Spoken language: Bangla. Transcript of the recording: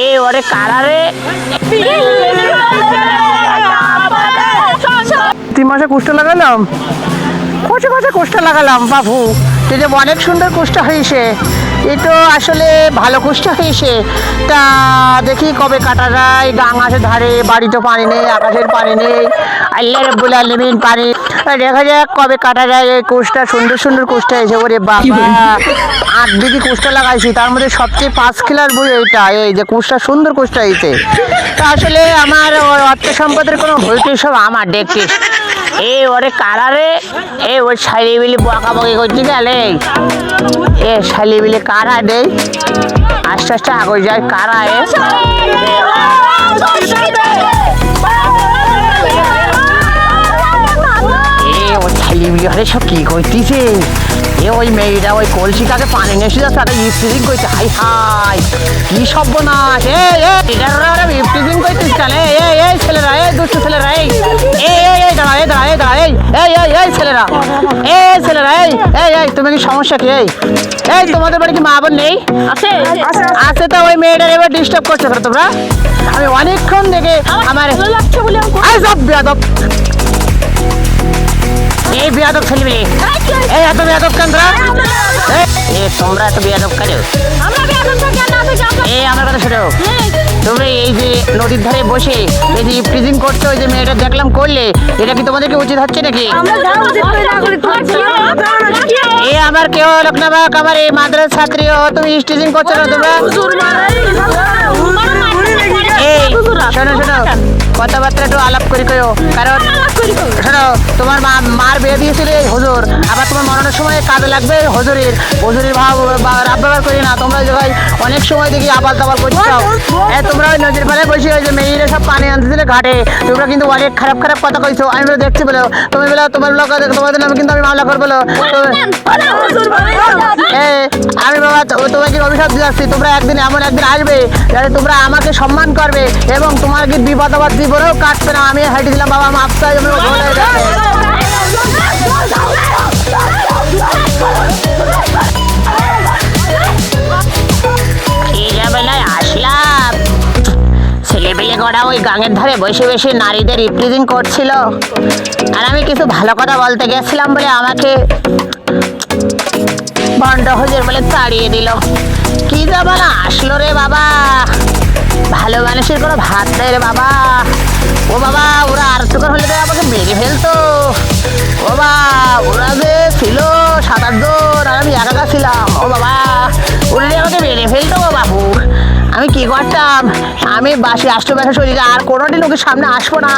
এ ওরে কারারে 3 মাসে কুষ্ঠ লাগালাম, কচে কচে কুষ্ঠ লাগালাম বাবু, যে অনেক সুন্দর কুষ্ঠ হয়েছে। এ তো আসলে ভালো কুষ্ঠ হয়েছে। তা দেখি কবে কাটা যায়। গাঙাছের ধারে, বাড়ি তো পানি নেই, আকাশের পানি নেই, আল্লাহ রাব্বুল আলামিন পানি। দেখা যাক কবে কাটা যায়। এই কুষ্ঠটা সুন্দর সুন্দর কুষ্ঠ হয়েছে। ওরে বাবা, 8 বিঘি কুষ্ঠ লাগাইছি, তার মধ্যে সবচেয়ে 5 কিলার বই এইটা। এই যে কুষ্ঠটা সুন্দর কুষ্ঠ হয়েছে। তা আসলে আমার অর্থ সম্পদের কোনো ভুলটি সব আমার দেখছিস। এ ওরে কারারে, এ ওই শালি বিলি বকা বকি করতে গেলে এ শালি বিলি কারা দেই, আস্তে আস্তে আগে যায় কারা। ওই শালি বিলি হলে সব কি করতেছে। এ ওই মেয়েটা ওই কলসিটাকে পানি নেসে যাচ্ছে, তাদের ইফটিজিং করছে। হাই হাই কি সর্বনাশ। এটারা ইফটিজিং করছিস কেন? এই ছেলেরা, এই দুষ্ট ছেলেরা, এই দাঁড়া, এই দাঁড়া, এই দাঁড়া, এই ছেলেরা, ছেলেরা, এই তুমি কি সমস্যা কি? এই তোমাদের বাড়ি কি মা বোন নেই? আছে তো ওই মেয়েটার এবার ডিস্টার্ব করছো তোমরা। আমি অনেকক্ষণ দেখে আমার সব বেয়াদব, এই বেয়াদব ছেলেমেয়ে, এই এত বেয়াদব কেন তোমরা? তোমরা এত বেয়াদব কেন? এই আমার কথা শোনো, তুমি এই যে নদীর ধারে বসে এই যে ইফটিজিং করছো, ওই যে মেয়েটা দেখলাম করলে, এটা কি তোমাদেরকে উচিত হচ্ছে নাকি? এ আমার কেউ লোক না, আমার এই মাদ্রাসা ছাত্রী, তুমি ইফটিজিং করছো না তোমরা? এই শোনো শোনো, কথাবার্তা একটু আলাপ করি কয়ো, কারণ শোনো তোমার মার বিয়ে দিয়েছিল এই হুজুর, আবার তোমার মরণের সময় কাজে লাগবে হুজুরের ভাব ব্যবহার করি না তোমরা। জায়গায় অনেক সময় দেখি আবাল তাবাল করছো। তোমরা ওই নদীর পাড়ে বসে ওই যে মেয়েরা সব পানি আনতেছিলে ঘাটে, তোমরা কিন্তু অনেক খারাপ খারাপ কথা কইছো। আমি বলে দেখছি বলো, তুমি বলো তোমার লোক তোমাদের নামে কিন্তু আমি মামলা করবো। আমি বাবা তোমাকে অভিশাপ দিয়ে আসছি, তোমরা একদিন এমন একদিন আসবে যাতে তোমরা আমাকে সম্মান করবে এবং তোমার কি বিপদ আবার জীবনেও কাটবে না। আমি হেঁটে দিলাম বাবা, মাপ চাই। আসলাম ছেলেবেলে করা ওই গাঙের ধারে বসে বসে নারীদের ইফটিজিং করছিল, আর আমি কিছু ভালো কথা বলতে গেছিলাম বলে আমাকে বন্ড হুজুর বলে তাড়িয়ে দিল। কি জামানা আসলো রে বাবা, ভালো মানুষের কোনো ভাত নেই রে বাবা। ও বাবা, ওরা আর টুকর হলে আমাকে মেরে ফেলতো। ও বাবা, ওরা যে ছিল 7-8 জন, আর আমি একা ছিলাম। ও বাবা, ওরা আমাকে মেরে ফেলতো গো বাবু। আমি কি করতাম? আমি বাসি আষ্টবাসা শরীরে আর কোনোদিন ওকে সামনে আসবো না।